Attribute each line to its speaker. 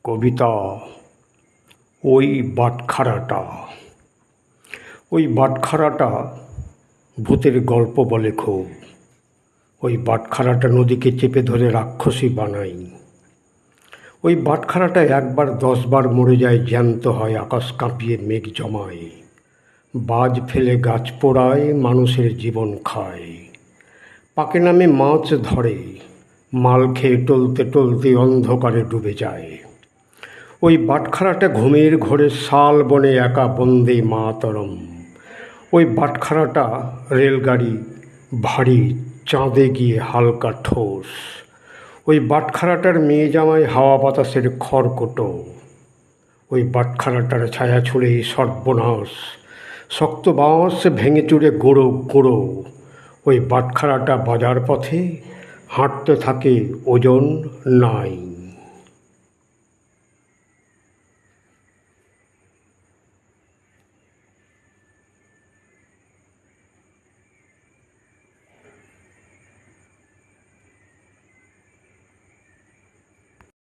Speaker 1: কবিতা ওই বাটখারাটা। ওই বাটখারাটা ভূতের গল্প বলে খুব। ওই বাটখারাটা নদীকে চেপে ধরে রাক্ষসী বানাই। ওই বাটখারাটা একবার 10 বার মরে যায়, জ্যান্ত হয়, আকাশ কাঁপিয়ে মেঘ জমায়, বাজ ফেলে গাছ পোড়ায়, মানুষের জীবন খায়, পাকে নামে মাছ ধরে, মাল খেয়ে টলতে টলতে অন্ধকারে ডুবে যায়। ওই বাটখারাটা ঘুমের ঘোরে শাল বনে একা বন্দে মাতরম। ওই বাটখারাটা রেলগাড়ি ভারী, চাঁদে গিয়ে হালকা ঠোস। ওই বাটখারাটার মেয়ে জামাই হাওয়া বাতাসের খড়কুটো। ওই বাটখারাটার ছায়া ছুঁড়ে সর্বনাশ, শক্ত বাঁশ ভেঙে চুরে গুঁড়ো গুঁড়ো। ওই বাটখারাটা বাজার পথে হাঁটতে থাকে, ওজন নাই।